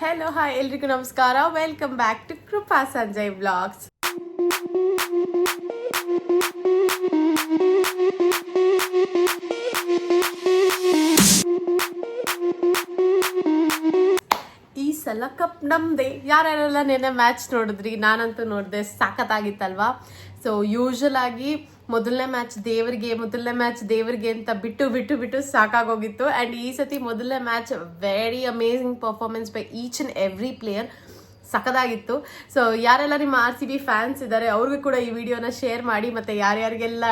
Hello hi ಎಲ್ರಿಗೂ ನಮಸ್ಕಾರ. Welcome back to Krupa Sanjay vlogs. ಈ ಸಲ ಕಪ್ ನಮ್ದೆ. ಯಾರ್ಯಾರೆಲ್ಲ ನೆನ್ನೆ ಮ್ಯಾಚ್ ನೋಡಿದ್ರಿ? ನಾನಂತೂ ನೋಡಿದೆ, ಸಖತ್ತಾಗಿತ್ತಲ್ವಾ. ಸೊ ಯೂಶಲ್ ಆಗಿ ಮೊದಲನೇ ಮ್ಯಾಚ್ ದೇವರಿಗೆ ಅಂತ ಬಿಟ್ಟು ಸಾಕಾಗೋಗಿತ್ತು. ಆ್ಯಂಡ್ ಈ ಸತಿ ಮೊದಲನೇ match very amazing performance by each and every player. ಸಖತ್ತಾಗಿತ್ತು. ಸೊ ಯಾರೆಲ್ಲ ನಿಮ್ಮ RCB ಫ್ಯಾನ್ಸ್ ಇದ್ದಾರೆ ಅವ್ರಿಗೂ ಕೂಡ ಈ ವಿಡಿಯೋನ ಶೇರ್ ಮಾಡಿ, ಮತ್ತು ಯಾರ್ಯಾರಿಗೆಲ್ಲ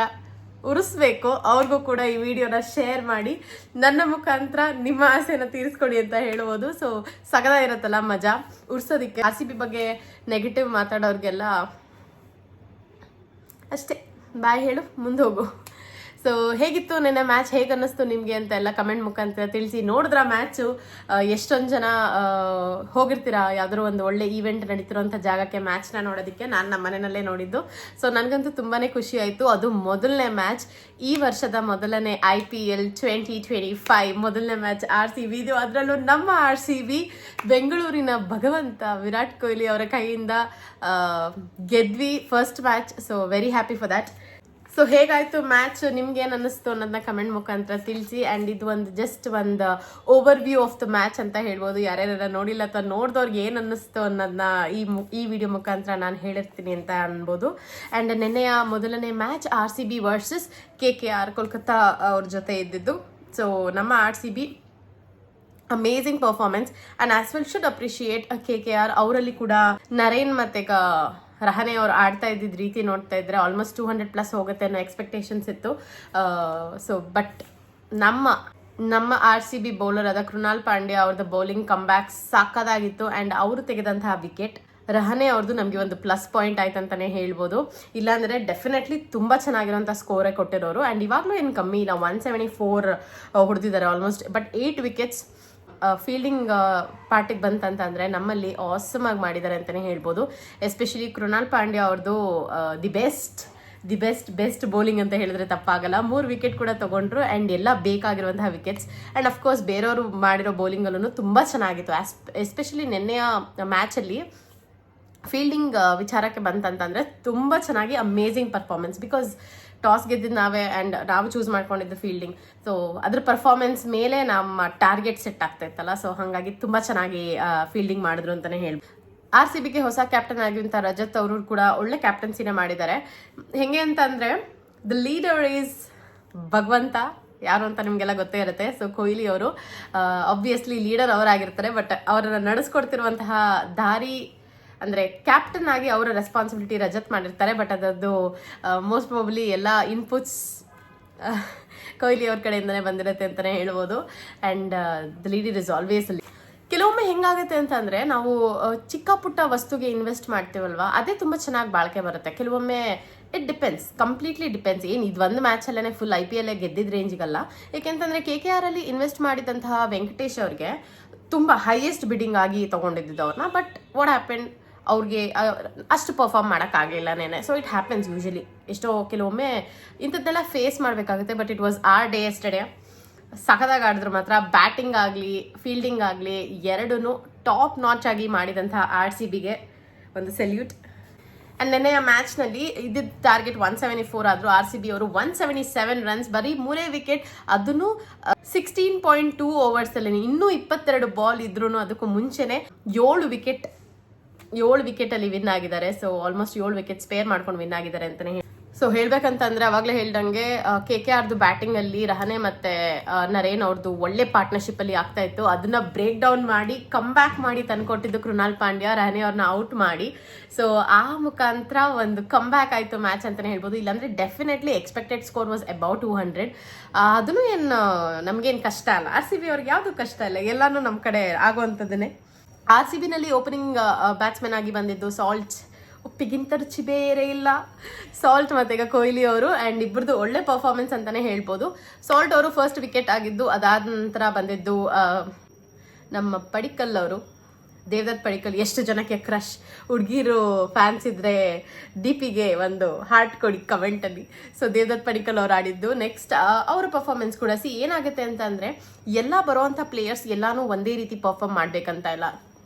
ಉರಿಸ್ಬೇಕು ಅವ್ರಿಗೂ ಕೂಡ ಈ ವಿಡಿಯೋನ ಶೇರ್ ಮಾಡಿ ನನ್ನ ಮುಖಾಂತರ ನಿಮ್ಮ ಆಸೆನ ತೀರಿಸ್ಕೊಡಿ ಅಂತ ಹೇಳ್ಬೋದು. ಸೊ ಸಖತ್ತಾಗಿರುತ್ತಲ್ಲ ಮಜಾ ಉರ್ಸೋದಕ್ಕೆ. RCB ಬಗ್ಗೆ ನೆಗೆಟಿವ್ ಮಾತಾಡೋರಿಗೆಲ್ಲ ಅಷ್ಟೇ, ಬಾಯ್ ಹೇಳು, ಮುಂದೆ ಹೋಗು. ಸೊ ಹೇಗಿತ್ತು ನಿನ್ನೆ ಮ್ಯಾಚ್, ಹೇಗೆ ಅನ್ನಿಸ್ತು ನಿಮಗೆ ಅಂತ ಎಲ್ಲ ಕಮೆಂಟ್ ಮುಖಾಂತರ ತಿಳಿಸಿ. ನೋಡಿದ್ರ ಮ್ಯಾಚು? ಎಷ್ಟೊಂದು ಜನ ಹೋಗಿರ್ತೀರಾ ಯಾವ್ದಾದ್ರು ಒಂದು ಒಳ್ಳೆ ಈವೆಂಟ್ ನಡೀತಿರೋಂಥ ಜಾಗಕ್ಕೆ ಮ್ಯಾಚ್ನ ನೋಡೋದಕ್ಕೆ. ನಾನು ನಮ್ಮ ಮನೆಯಲ್ಲೇ ನೋಡಿದ್ದು. ಸೊ ನನಗಂತೂ ತುಂಬಾ ಖುಷಿ ಆಯಿತು. ಅದು ಮೊದಲನೇ ಮ್ಯಾಚ್, ಈ ವರ್ಷದ ಮೊದಲನೇ IPL 2025 ಮೊದಲನೇ ಮ್ಯಾಚ್ RCB ಇದು. ಅದರಲ್ಲೂ ನಮ್ಮ RCB ಬೆಂಗಳೂರಿನ ಭಗವಂತ ವಿರಾಟ್ ಕೊಹ್ಲಿ ಅವರ ಕೈಯಿಂದ ಗೆದ್ವಿ first match. So very happy for that. So ಹೇಗಾಯಿತು ಮ್ಯಾಚ್, ನಿಮ್ಗೆ ಏನು ಅನ್ನಿಸ್ತು ಅನ್ನೋದನ್ನ ಕಮೆಂಟ್ ಮುಖಾಂತರ ತಿಳಿಸಿ. ಆ್ಯಂಡ್ ಇದು ಒಂದು ಜಸ್ಟ್ ಒಂದು over view of the match ಅಂತ ಹೇಳ್ಬೋದು. ಯಾರ್ಯಾರ ನೋಡಿಲ್ಲ ಅಥವಾ ನೋಡಿದವ್ರಿಗೆ ಏನು ಅನ್ನಿಸ್ತು ಅನ್ನೋದನ್ನ ಈ ವಿಡಿಯೋ ಮುಖಾಂತರ ನಾನು ಹೇಳಿರ್ತೀನಿ ಅಂತ ಅನ್ಬೋದು. ಆ್ಯಂಡ್ ನೆನ್ನೆಯ ಮೊದಲನೇ match RCB versus KKR Kolkata ಅವ್ರ ಜೊತೆ ಇದ್ದಿದ್ದು. ಸೊ ನಮ್ಮ RCB amazing performance and as well should appreciate KKR. ಅವರಲ್ಲಿ ಕೂಡ ನರೇನ್ ಮತ್ತೆ ರಹಾನೆ ಅವ್ರು ಆಡ್ತಾ ಇದ್ದಿದ್ದ ರೀತಿ ನೋಡ್ತಾ ಇದ್ರೆ ಆಲ್ಮೋಸ್ಟ್ 200+ ಹೋಗುತ್ತೆ ಅನ್ನೋ ಎಕ್ಸ್ಪೆಕ್ಟೇಷನ್ಸ್ ಇತ್ತು. ಸೊ ಬಟ್ ನಮ್ಮ RCB ಬೌಲರ್ ಆದ ಕೃಣಾಲ್ ಪಾಂಡ್ಯ ಅವ್ರದ್ದು ಬೌಲಿಂಗ್ ಕಮ್ಬ್ಯಾಕ್ ಸಾಕಾಗಿತ್ತು. ಆ್ಯಂಡ್ ಅವರು ತೆಗೆದಂತಹ ವಿಕೆಟ್ ರಹಾನೆ ಅವ್ರದ್ದು ನಮಗೆ ಒಂದು ಪ್ಲಸ್ ಪಾಯಿಂಟ್ ಆಯ್ತು ಅಂತಲೇ ಹೇಳ್ಬೋದು. ಇಲ್ಲಾಂದರೆ ಡೆಫಿನೆಟ್ಲಿ ತುಂಬ ಚೆನ್ನಾಗಿರೋಂಥ ಸ್ಕೋರೇ ಕೊಟ್ಟಿರೋರು. ಆ್ಯಂಡ್ ಇವಾಗಲೂ ಏನು ಕಮ್ಮಿ ಇಲ್ಲ, 174 ಹೊಡೆದಿದ್ದಾರೆ ಆಲ್ಮೋಸ್ಟ್. ಬಟ್ 8 ವಿಕೆಟ್ಸ್ ಫೀಲ್ಡಿಂಗ್ ಪಾರ್ಟಿಗೆ ಬಂತಂತಂದರೆ ನಮ್ಮಲ್ಲಿ ಆಸಮ್ ಆಗಿ ಮಾಡಿದ್ದಾರೆ ಅಂತಲೇ ಹೇಳ್ಬೋದು. ಎಸ್ಪೆಷಲಿ ಕೃಣಾಲ್ ಪಾಂಡ್ಯ ಅವ್ರದ್ದು ದಿ ಬೆಸ್ಟ್ ಬೌಲಿಂಗ್ ಅಂತ ಹೇಳಿದ್ರೆ ತಪ್ಪಾಗಲ್ಲ. 3 ವಿಕೆಟ್ ಕೂಡ ತೊಗೊಂಡ್ರು ಆ್ಯಂಡ್ ಎಲ್ಲ ಬೇಕಾಗಿರುವಂತಹ ವಿಕೆಟ್ಸ್. ಆ್ಯಂಡ್ ಅಫ್ಕೋರ್ಸ್ ಬೇರೆಯವರು ಮಾಡಿರೋ ಬೌಲಿಂಗಲ್ಲೂ ತುಂಬ ಚೆನ್ನಾಗಿತ್ತು. ಎಸ್ಪೆಷಲಿ ನೆನ್ನೆಯ ಮ್ಯಾಚಲ್ಲಿ ಫೀಲ್ಡಿಂಗ್ ವಿಚಾರಕ್ಕೆ ಬಂತಂತಂದರೆ ತುಂಬ ಚೆನ್ನಾಗಿ ಅಮೇಝಿಂಗ್ ಪರ್ಫಾರ್ಮೆನ್ಸ್. ಬಿಕಾಸ್ ಟಾಸ್ ಗೆದ್ದಿದ್ದು ನಾವೇ ಆ್ಯಂಡ್ ನಾವು ಚೂಸ್ ಮಾಡ್ಕೊಂಡಿದ್ದು ಫೀಲ್ಡಿಂಗ್. ಸೊ ಅದ್ರ ಪರ್ಫಾರ್ಮೆನ್ಸ್ ಮೇಲೆ ನಮ್ಮ ಟಾರ್ಗೆಟ್ ಸೆಟ್ ಆಗ್ತಾ ಇತ್ತಲ್ಲ. ಸೊ ಹಾಗಾಗಿ ತುಂಬ ಚೆನ್ನಾಗಿ ಫೀಲ್ಡಿಂಗ್ ಮಾಡಿದ್ರು ಅಂತಲೇ ಹೇಳ್ಬೋದು. RCBಗೆ ಹೊಸ ಕ್ಯಾಪ್ಟನ್ ಆಗಿರುವಂಥ ರಜತ್ ಅವರು ಕೂಡ ಒಳ್ಳೆ ಕ್ಯಾಪ್ಟನ್ಸಿನೇ ಮಾಡಿದ್ದಾರೆ. ಹೆಂಗೆ ಅಂತಂದರೆ ದ ಲೀಡರ್ ಈಸ್ ಭಗವಂತ. ಯಾರು ಅಂತ ನಿಮಗೆಲ್ಲ ಗೊತ್ತೇ ಇರುತ್ತೆ. ಸೊ ಕೊಹ್ಲಿ ಅವರು ಆಬ್ವಿಯಸ್ಲಿ ಲೀಡರ್ ಅವರಾಗಿರ್ತಾರೆ. ಬಟ್ ಅವರನ್ನು ನಡೆಸ್ಕೊಡ್ತಿರುವಂತಹ ದಾರಿ ಅಂದರೆ ಕ್ಯಾಪ್ಟನ್ ಆಗಿ ಅವರ ರೆಸ್ಪಾನ್ಸಿಬಿಲಿಟಿ ರಜತ್ ಮಾಡಿರ್ತಾರೆ. ಬಟ್ ಅದರದ್ದು ಮೋಸ್ಟ್ ಪ್ರಾಬಬ್ಲಿ ಎಲ್ಲ ಇನ್ಪುಟ್ಸ್ ಕೊಹ್ಲಿ ಅವ್ರ ಕಡೆಯಿಂದನೇ ಬಂದಿರುತ್ತೆ ಅಂತಲೇ ಹೇಳ್ಬೋದು. And the leader is always. ಕೆಲವೊಮ್ಮೆ ಹೆಂಗಾಗುತ್ತೆ ಅಂತಂದರೆ ನಾವು ಚಿಕ್ಕ ಪುಟ್ಟ ವಸ್ತುಗೆ ಇನ್ವೆಸ್ಟ್ ಮಾಡ್ತೀವಲ್ವ, ಅದೇ ತುಂಬ ಚೆನ್ನಾಗಿ ಬಾಳಿಕೆ ಬರುತ್ತೆ. ಕೆಲವೊಮ್ಮೆ ಇಟ್ ಡಿಪೆಂಡ್ಸ್, ಕಂಪ್ಲೀಟ್ಲಿ ಡಿಪೆಂಡ್ಸ್. ಏನು ಇದು ಒಂದು ಮ್ಯಾಚಲ್ಲೇ ಫುಲ್ IPL ಗೆದ್ದಿದ್ದ ರೇಂಜಿಗಲ್ಲ. ಏಕೆಂತಂದರೆ KKRಲ್ಲಿ ಇನ್ವೆಸ್ಟ್ ಮಾಡಿದಂತಹ ವೆಂಕಟೇಶ್ ಅವ್ರಿಗೆ ತುಂಬ ಹೈಯೆಸ್ಟ್ ಬಿಡ್ಡಿಂಗ್ ಆಗಿ ತೊಗೊಂಡಿದ್ದು ಅವ್ರನ್ನ. ಬಟ್ ವಾಟ್ ಹ್ಯಾಪನ್, ಅವ್ರಿಗೆ ಅಷ್ಟು ಪರ್ಫಾರ್ಮ್ ಮಾಡೋಕ್ಕಾಗಲಿಲ್ಲ ನೆನೆ. So it happens usually. ಎಷ್ಟೋ ಕೆಲವೊಮ್ಮೆ ಇಂಥದ್ದೆಲ್ಲ ಫೇಸ್ ಮಾಡಬೇಕಾಗುತ್ತೆ. But it was our day yesterday. ಸಖತ್ತಾಗಿ ಆಡಿದ್ರು ಮಾತ್ರ. ಬ್ಯಾಟಿಂಗ್ ಆಗಲಿ ಫೀಲ್ಡಿಂಗ್ ಆಗಲಿ ಎರಡೂ ಟಾಪ್ ನಾಚ್ ಆಗಿ ಮಾಡಿದಂತಹ RCBಗೆ ಒಂದು ಸೆಲ್ಯೂಟ್. ಆ್ಯಂಡ್ ನೆನ್ನೆಯ ಮ್ಯಾಚ್ನಲ್ಲಿ ಇದ್ದಿದ್ದ ಟಾರ್ಗೆಟ್ 174 ಆದರೂ RCB ಅವರು 177 ರನ್ಸ್, ಬರೀ 3 ವಿಕೆಟ್, ಅದನ್ನು 16.2 ಓವರ್ಸಲ್ಲಿ. ಇನ್ನೂ 22 ಬಾಲ್ ಇದ್ರೂ ಅದಕ್ಕೂ ಮುಂಚೆನೆ 7 ವಿಕೆಟಲ್ಲಿ ವಿನ್ ಆಗಿದ್ದಾರೆ. ಸೊ ಆಲ್ಮೋಸ್ಟ್ 7 ವಿಕೆಟ್ ಸ್ಪೇರ್ ಮಾಡ್ಕೊಂಡು ವಿನ್ ಆಗಿದ್ದಾರೆ ಅಂತಲೇ ಹೇಳಿ. ಸೊ ಹೇಳ್ಬೇಕಂತಂದ್ರೆ ಅವಾಗಲೇ ಹೇಳ್ದಂಗೆ KKRದು ಬ್ಯಾಟಿಂಗಲ್ಲಿ ರಹಾನೆ ಮತ್ತು ನರೇನ್ ಅವ್ರದ್ದು ಒಳ್ಳೆ ಪಾರ್ಟ್ನರ್ಶಿಪ್ಪಲ್ಲಿ ಆಗ್ತಾ ಇತ್ತು. ಅದನ್ನ ಬ್ರೇಕ್ ಡೌನ್ ಮಾಡಿ ಕಮ್ಬ್ಯಾಕ್ ಮಾಡಿ ತಂದುಕೊಟ್ಟಿದ್ದು ಕೃಣಾಲ್ ಪಾಂಡ್ಯ, ರಹಾನೆ ಅವ್ರನ್ನ ಔಟ್ ಮಾಡಿ. ಸೊ ಆ ಮುಖಾಂತರ ಒಂದು ಕಮ್ಬ್ಯಾಕ್ ಆಯಿತು ಮ್ಯಾಚ್ ಅಂತಲೇ ಹೇಳ್ಬೋದು. ಇಲ್ಲಾಂದರೆ definitely expected score was about 200. ಅದನ್ನು ಏನು ನಮಗೇನು ಕಷ್ಟ ಅಲ್ಲ. RCB ಅವ್ರಿಗೆ ಯಾವುದು ಕಷ್ಟ ಇಲ್ಲ, ಎಲ್ಲನೂ ನಮ್ಮ ಕಡೆ ಆಗುವಂಥದ್ದನ್ನೇ. RCBನಲ್ಲಿ ಓಪನಿಂಗ್ ಬ್ಯಾಟ್ಸ್ಮನ್ ಆಗಿ ಬಂದಿದ್ದು ಸಾಲ್ಟ್. ಉಪ್ಪಿಗಿಂತ ರುಚಿ ಬೇರೆ ಇಲ್ಲ, ಸಾಲ್ಟ್ ಮತ್ತು ಈಗ ಕೊಹ್ಲಿ ಅವರು. ಆ್ಯಂಡ್ ಇಬ್ಬರದು ಒಳ್ಳೆ ಪರ್ಫಾರ್ಮೆನ್ಸ್ ಅಂತಲೇ ಹೇಳ್ಬೋದು. ಸಾಲ್ಟ್ ಅವರು ಫಸ್ಟ್ ವಿಕೆಟ್ ಆಗಿದ್ದು, ಅದಾದ ನಂತರ ಬಂದಿದ್ದು ನಮ್ಮ ಪಡಿಕ್ಕಲ್ ಅವರು, ದೇವದತ್ ಪಡಿಕ್ಕಲ್. ಎಷ್ಟು ಜನಕ್ಕೆ ಕ್ರಶ್ ಹುಡುಗಿರು ಫ್ಯಾನ್ಸ್ ಇದ್ದರೆ DPಗೆ ಒಂದು ಹಾರ್ಟ್ ಕೊಡಿ ಕಮೆಂಟಲ್ಲಿ. ಸೊ ದೇವದತ್ ಪಡಿಕ್ಕಲ್ ಅವ್ರು ಆಡಿದ್ದು. ನೆಕ್ಸ್ಟ್ ಅವರ ಪರ್ಫಾರ್ಮೆನ್ಸ್ ಕೂಡ ಏನಾಗುತ್ತೆ ಅಂತಂದರೆ ಎಲ್ಲ ಬರುವಂಥ ಪ್ಲೇಯರ್ಸ್ ಎಲ್ಲನೂ ಒಂದೇ ರೀತಿ ಪರ್ಫಾರ್ಮ್ ಮಾಡಬೇಕಂತ ಇಲ್ಲ.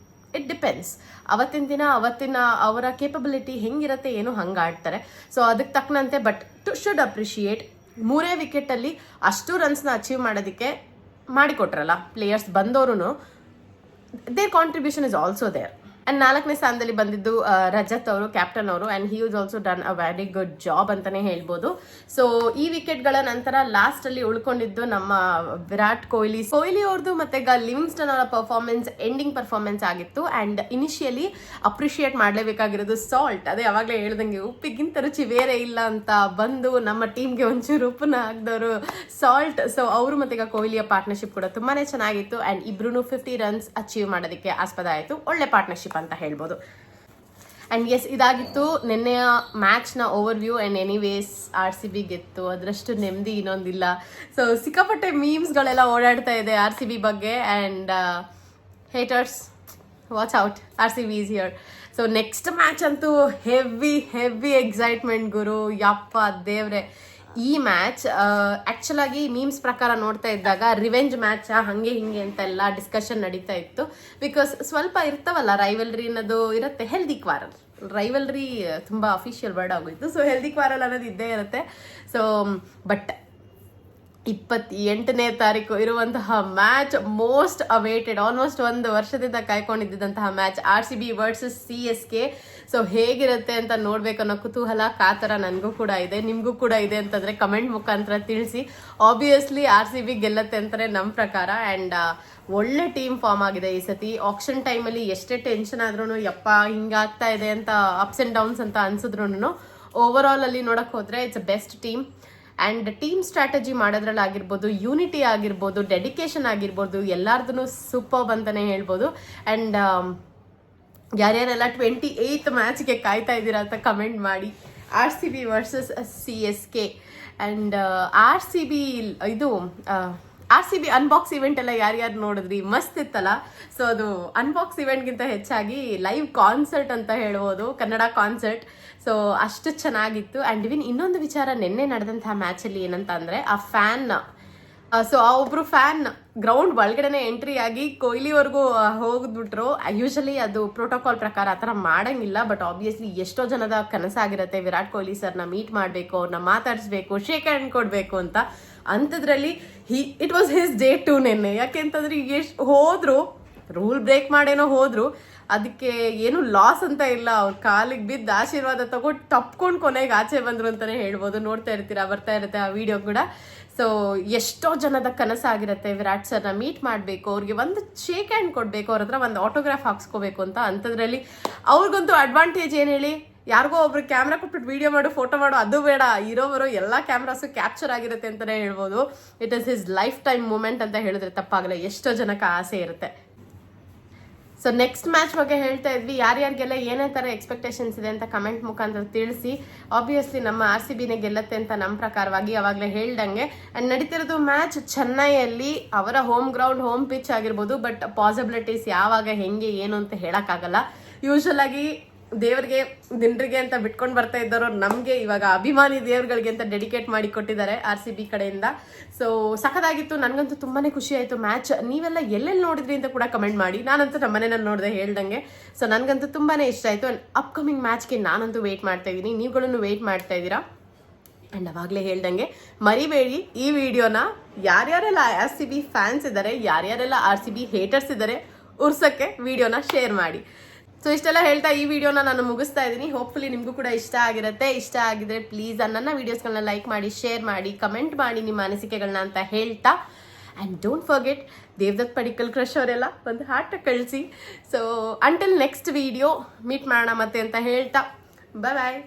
It depends. ಅವತ್ತಿನ ದಿನ ಅವರ ಕೇಪಬಿಲಿಟಿ ಹೆಂಗಿರುತ್ತೆ ಏನು ಹಂಗೆ ಆಡ್ತಾರೆ. ಸೊ ಅದಕ್ಕೆ ತಕ್ಕನಂತೆ ಬಟ್ ಶುಡ್ ಅಪ್ರಿಷಿಯೇಟ್ 3 ವಿಕೆಟಲ್ಲಿ ಅಷ್ಟು ರನ್ಸ್ನ ಅಚೀವ್ ಮಾಡೋದಕ್ಕೆ ಮಾಡಿಕೊಟ್ರಲ್ಲ ಪ್ಲೇಯರ್ಸ್ ಬಂದವರು, their contribution is also there. And 4ನೇ ಸ್ಥಾನದಲ್ಲಿ ಬಂದಿದ್ದು ರಜತ್ ಅವರು, ಕ್ಯಾಪ್ಟನ್ ಅವರು, and he was also done a very good job ಅಂತಲೇ ಹೇಳ್ಬೋದು. ಸೊ ಈ ವಿಕೆಟ್ಗಳ ನಂತರ ಲಾಸ್ಟಲ್ಲಿ ಉಳ್ಕೊಂಡಿದ್ದು ನಮ್ಮ ವಿರಾಟ್ ಕೊಹ್ಲಿ ಅವ್ರದ್ದು ಮತ್ತು ಲಿವಿಂಗ್ಸ್ಟನ್ ಅವರ ಪರ್ಫಾರ್ಮೆನ್ಸ್ ಎಂಡಿಂಗ್ ಪರ್ಫಾರ್ಮೆನ್ಸ್ ಆಗಿತ್ತು. ಆ್ಯಂಡ್ ಇನಿಷಿಯಲಿ ಅಪ್ರಿಷಿಯೇಟ್ ಮಾಡಲೇಬೇಕಾಗಿರೋದು ಸಾಲ್ಟ್. ಅದೇ ಯಾವಾಗಲೇ ಹೇಳ್ದಂಗೆ ಉಪ್ಪಿಗಿಂತ ರುಚಿ ಬೇರೆ ಇಲ್ಲ ಅಂತ ಬಂದು ನಮ್ಮ ಟೀಮ್ಗೆ ಒಂಚೂರು ಉಪ್ಪನ್ನ ಹಾಕಿದವರು ಸಾಲ್ಟ್. ಸೊ ಅವರು ಮತ್ತು ಈಗ ಕೊಹ್ಲಿಯ ಪಾರ್ಟ್ನರ್ಶಿಪ್ ಕೂಡ ತುಂಬಾ ಚೆನ್ನಾಗಿತ್ತು. ಆ್ಯಂಡ್ ಇಬ್ರು 50 ರನ್ಸ್ ಅಚೀವ್ ಮಾಡೋದಕ್ಕೆ ಆಸ್ಪದ ಆಯಿತು. ಒಳ್ಳೆ ಪಾರ್ಟ್ನರ್ಶಿಪ್ ಅಂತ ಹೇಳ್ಬೋದು. ಆ್ಯಂಡ್ ಎಸ್, ಇದಾಗಿತ್ತು ನಿನ್ನೆಯ ಮ್ಯಾಚ್ನ ಓವರ್ವ್ಯೂ. ಆ್ಯಂಡ್ ಎನಿವೇಸ್ RCB ಗೆತ್ತು, ಅದರಷ್ಟು ನೆಮ್ಮದಿ ಇನ್ನೊಂದಿಲ್ಲ. ಸೊ ಸಿಕ್ಕಾಪಟ್ಟೆ ಮೀಮ್ಸ್ಗಳೆಲ್ಲ ಓಡಾಡ್ತಾ ಇದೆ RCB ಬಗ್ಗೆ. And haters watch out, RCB is here. So next match ಅಂತೂ ಹೆವಿ ಎಕ್ಸೈಟ್ಮೆಂಟ್ ಗುರು, ಯಪ್ಪ ದೇವ್ರೆ. ಈ ಮ್ಯಾಚ್ ಆ್ಯಕ್ಚುಲಾಗಿ ಮೀಮ್ಸ್ ಪ್ರಕಾರ ನೋಡ್ತಾ ಇದ್ದಾಗ ರಿವೆಂಜ್ ಮ್ಯಾಚಾ ಹಂಗೆ ಹಿಂಗೆ ಅಂತೆಲ್ಲ ಡಿಸ್ಕಷನ್ ನಡೀತಾ ಇತ್ತು. ಬಿಕಾಸ್ ಸ್ವಲ್ಪ ಇರ್ತಾವಲ್ಲ ರೈವಲ್ರಿ ಅನ್ನೋದು ಇರುತ್ತೆ. ಹೆಲ್ದಿ ಕ್ವಾರಲ್, ರೈವಲ್ರಿ ತುಂಬ ಅಫಿಷಿಯಲ್ ವರ್ಡ್ ಆಗೋಯ್ತು. ಸೊ ಹೆಲ್ದಿ ಕ್ವಾರಲ್ ಅನ್ನೋದು ಇದ್ದೇ ಇರುತ್ತೆ. ಸೊ ಬಟ್ 28ನೇ ತಾರೀಕು ಇರುವಂತಹ ಮ್ಯಾಚ್ ಮೋಸ್ಟ್ ಅವೇಟೆಡ್, ಆಲ್ಮೋಸ್ಟ್ 1 ವರ್ಷದಿಂದ ಕಾಯ್ಕೊಂಡಿದ್ದಂತಹ match RCB versus CSK. So ಹೇಗಿರುತ್ತೆ ಅಂತ ನೋಡ್ಬೇಕು ಅನ್ನೋ ಕುತೂಹಲ ಕಾತರ ನನಗೂ ಕೂಡ ಇದೆ, ನಿಮಗೂ ಕೂಡ ಇದೆ ಅಂತಂದರೆ ಕಮೆಂಟ್ ಮುಖಾಂತರ ತಿಳಿಸಿ. ಆಬ್ವಿಯಸ್ಲಿ RCB ಗೆಲ್ಲತ್ತೆ ಅಂತಾರೆ ನಮ್ಮ ಪ್ರಕಾರ. ಆ್ಯಂಡ್ ಒಳ್ಳೆ ಟೀಮ್ ಫಾರ್ಮ್ ಆಗಿದೆ ಈ ಸತಿ. ಆಕ್ಷನ್ ಟೈಮಲ್ಲಿ ಎಷ್ಟೇ ಟೆನ್ಷನ್ ಆದ್ರೂ ಯಪ್ಪ ಹಿಂಗಾಗ್ತಾ ಇದೆ ಅಂತ ಅಪ್ಸ್ ಆ್ಯಂಡ್ ಡೌನ್ಸ್ ಅಂತ ಅನ್ಸಿದ್ರು ಓವರ್ ಆಲ್ ಅಲ್ಲಿ ನೋಡೋಕೆ ಹೋದರೆ it's a best team. And team strategy ಮಾಡೋದ್ರಲ್ಲಾಗಿರ್ಬೋದು, ಯೂನಿಟಿ ಆಗಿರ್ಬೋದು, ಡೆಡಿಕೇಶನ್ ಆಗಿರ್ಬೋದು, ಎಲ್ಲಾರ್ದು ಸೂಪರ್ಬ್ ಅಂತಲೇ ಹೇಳ್ಬೋದು. ಆ್ಯಂಡ್ ಯಾರ್ಯಾರೆಲ್ಲ 28th ಮ್ಯಾಚ್ಗೆ ಕಾಯ್ತಾ ಇದ್ದೀರಾ ಅಂತ ಕಮೆಂಟ್ ಮಾಡಿ. RCB versus CSK. And RCB unbox event ಎಲ್ಲ ಯಾರ್ಯಾರು ನೋಡಿದ್ರಿ, ಮಸ್ತ್ ಇತ್ತಲ್ಲ. ಸೊ ಅದು ಅನ್ಬಾಕ್ಸ್ ಇವೆಂಟ್ಗಿಂತ ಹೆಚ್ಚಾಗಿ ಲೈವ್ ಕಾನ್ಸರ್ಟ್ ಅಂತ ಹೇಳ್ಬೋದು, ಕನ್ನಡ ಕಾನ್ಸರ್ಟ್. ಸೊ ಅಷ್ಟು ಚೆನ್ನಾಗಿತ್ತು. ಆ್ಯಂಡ್ ಇವನ್ ಇನ್ನೊಂದು ವಿಚಾರ, ನಿನ್ನೆ ನಡೆದಂತಹ ಮ್ಯಾಚಲ್ಲಿ ಏನಂತ ಅಂದರೆ ಆ ಒಬ್ಬರು ಫ್ಯಾನ್ ಗ್ರೌಂಡ್ ಒಳಗಡೆನೆ ಎಂಟ್ರಿ ಆಗಿ ಕೊಹ್ಲಿವರೆಗೂ ಹೋಗ್ಬಿಟ್ರು. ಯೂಶಲಿ ಅದು ಪ್ರೋಟೋಕಾಲ್ ಪ್ರಕಾರ ಆ ಥರ ಮಾಡೋಂಗಿಲ್ಲ. ಬಟ್ ಆಬ್ವಿಯಸ್ಲಿ ಎಷ್ಟೋ ಜನದ ಕನಸಾಗಿರುತ್ತೆ ವಿರಾಟ್ ಕೊಹ್ಲಿ ಸರ್ನ ಮೀಟ್ ಮಾಡಬೇಕು, ಅವ್ರನ್ನ ಮಾತಾಡಿಸ್ಬೇಕು, ಶೇಕ್ ಹ್ಯಾಂಡ್ ಕೊಡಬೇಕು ಅಂತ. ಅಂಥದ್ರಲ್ಲಿ ಇಟ್ ವಾಸ್ ಹಿಸ್ ಡೇ 2 ನಿನ್ನೆ. ಯಾಕೆಂತಂದ್ರೆ ಎಷ್ಟು ಹೋದ್ರು, ರೂಲ್ ಬ್ರೇಕ್ ಮಾಡೇನೋ ಹೋದ್ರು, ಅದಕ್ಕೆ ಏನು ಲಾಸ್ ಅಂತ ಇಲ್ಲ. ಅವ್ರ ಕಾಲಿಗೆ ಬಿದ್ದು ಆಶೀರ್ವಾದ ತಗೊಂಡು ತಪ್ಕೊಂಡು ಕೊನೆಗೆ ಆಚೆ ಬಂದರು ಅಂತಲೇ ಹೇಳ್ಬೋದು. ನೋಡ್ತಾ ಇರ್ತೀರಾ, ಬರ್ತಾ ಇರುತ್ತೆ ಆ ವಿಡಿಯೋ ಕೂಡ. ಸೊ ಎಷ್ಟೋ ಜನದ ಕನಸಾಗಿರುತ್ತೆ ವಿರಾಟ್ ಸರ್ನ ಮೀಟ್ ಮಾಡಬೇಕು, ಅವ್ರಿಗೆ ಒಂದು ಶೇಕ್ ಹ್ಯಾಂಡ್ ಕೊಡಬೇಕು, ಅವ್ರ ಹತ್ರ ಒಂದು ಆಟೋಗ್ರಾಫ್ ಹಾಕ್ಸ್ಕೋಬೇಕು ಅಂತ. ಅಂಥದ್ರಲ್ಲಿ ಅವ್ರಿಗಂತೂ ಅಡ್ವಾಂಟೇಜ್ ಏನು ಹೇಳಿ, ಯಾರಿಗೋ ಒಬ್ರು ಕ್ಯಾಮ್ರಾ ಕೊಟ್ಬಿಟ್ಟು ವಿಡಿಯೋ ಮಾಡು, ಫೋಟೋ ಮಾಡು, ಅದು ಬೇಡ. ಇರೋವರು ಎಲ್ಲ ಕ್ಯಾಮ್ರಾಸು ಕ್ಯಾಪ್ಚರ್ ಆಗಿರುತ್ತೆ ಅಂತಲೇ ಹೇಳ್ಬೋದು. It is his lifetime moment ಅಂತ ಹೇಳಿದ್ರೆ ತಪ್ಪಾಗಲ್ಲ. ಎಷ್ಟೋ ಜನಕ್ಕೆ ಆಸೆ ಇರುತ್ತೆ. ಸೊ ನೆಕ್ಸ್ಟ್ ಮ್ಯಾಚ್ ಬಗ್ಗೆ ಹೇಳ್ತಾ ಇದ್ವಿ. ಯಾರ್ಯಾರಿಗೆಲ್ಲ ಏನೇ ಥರ ಎಕ್ಸ್ಪೆಕ್ಟೇಷನ್ಸ್ ಇದೆ ಅಂತ ಕಮೆಂಟ್ ಮುಖಾಂತರ ತಿಳಿಸಿ. ಆಬ್ವಿಯಸ್ಲಿ ನಮ್ಮ RCBನೇ ಗೆಲ್ಲತ್ತೆ ಅಂತ ನಮ್ಮ ಪ್ರಕಾರವಾಗಿ ಅವಾಗಲೇ ಹೇಳ್ದಂಗೆ. ಆ್ಯಂಡ್ ನಡೀತಿರೋದು ಮ್ಯಾಚ್ ಚೆನ್ನೈಯಲ್ಲಿ, ಅವರ ಹೋಮ್ ಗ್ರೌಂಡ್, ಹೋಮ್ ಪಿಚ್ ಆಗಿರ್ಬೋದು. ಬಟ್ ಪಾಸಿಬಿಲಿಟೀಸ್ ಯಾವಾಗ ಹೆಂಗೆ ಏನು ಅಂತ ಹೇಳೋಕ್ಕಾಗಲ್ಲ. ಯೂಶಲ್ ಆಗಿ ದೇವರಿಗೆ ದಿನರಿಗೆ ಅಂತ ಬಿಟ್ಕೊಂಡು ಬರ್ತಾ ಇದ್ದವರು ನಮಗೆ ಇವಾಗ ಅಭಿಮಾನಿ ದೇವ್ರುಗಳಿಗೆ ಅಂತ ಡೆಡಿಕೇಟ್ ಮಾಡಿ ಕೊಟ್ಟಿದ್ದಾರೆ RCB ಕಡೆಯಿಂದ. ಸೊ ಸಖತ್ತಾಗಿತ್ತು, ನನಗಂತೂ ತುಂಬಾ ಖುಷಿ ಆಯಿತು ಮ್ಯಾಚ್. ನೀವೆಲ್ಲ ಎಲ್ಲೆಲ್ಲಿ ನೋಡಿದ್ರಿ ಅಂತ ಕೂಡ ಕಮೆಂಟ್ ಮಾಡಿ. ನಾನಂತೂ ನಮ್ಮ ಮನೆಯಲ್ಲಿ ನೋಡಿದೆ ಹೇಳ್ದಂಗೆ. ಸೊ ನನಗಂತೂ ತುಂಬಾ ಇಷ್ಟ ಆಯಿತು. ಅಪ್ಕಮಿಂಗ್ ಮ್ಯಾಚ್ಗೆ ನಾನಂತೂ ವೆಯ್ಟ್ ಮಾಡ್ತಾ ಇದ್ದೀನಿ, ನೀವುಗಳನ್ನು ವೆಯ್ಟ್ ಮಾಡ್ತಾ ಇದ್ದೀರಾ. ಆ್ಯಂಡ್ ಅವಾಗಲೇ ಹೇಳ್ದಂಗೆ ಮರಿಬೇಡಿ ಈ ವಿಡಿಯೋನ ಯಾರ್ಯಾರೆಲ್ಲ RCB ಫ್ಯಾನ್ಸ್ ಇದ್ದಾರೆ, ಯಾರ್ಯಾರೆಲ್ಲ RCB ಹೇಟರ್ಸ್ ಇದ್ದಾರೆ, ಉರ್ಸಕ್ಕೆ ವಿಡಿಯೋನ ಶೇರ್ ಮಾಡಿ. ಸೊ ಇಷ್ಟೆಲ್ಲ ಹೇಳ್ತಾ ಈ ವಿಡಿಯೋನ ನಾನು ಮುಗಿಸ್ತಾ ಇದ್ದೀನಿ. ಹೋಪ್ಫುಲಿ ನಿಮಗೂ ಕೂಡ ಇಷ್ಟ ಆಗಿರುತ್ತೆ. ಇಷ್ಟ ಆಗಿದ್ರೆ ಪ್ಲೀಸ್ ನನ್ನ ವಿಡಿಯೋಸ್ಗಳನ್ನ ಲೈಕ್ ಮಾಡಿ, ಶೇರ್ ಮಾಡಿ, ಕಮೆಂಟ್ ಮಾಡಿ ನಿಮ್ಮ ಅನಿಸಿಕೆಗಳನ್ನ ಅಂತ ಹೇಳ್ತಾ. And don't forget Devdutt Padikkal crush ಅವರೆಲ್ಲ ಒಂದು ಹಾರ್ಟ್ ಕಳಿಸಿ. So until next video meet ಮಾಡೋಣ ಮತ್ತೆ ಅಂತ ಹೇಳ್ತಾ ಬಾಯ್.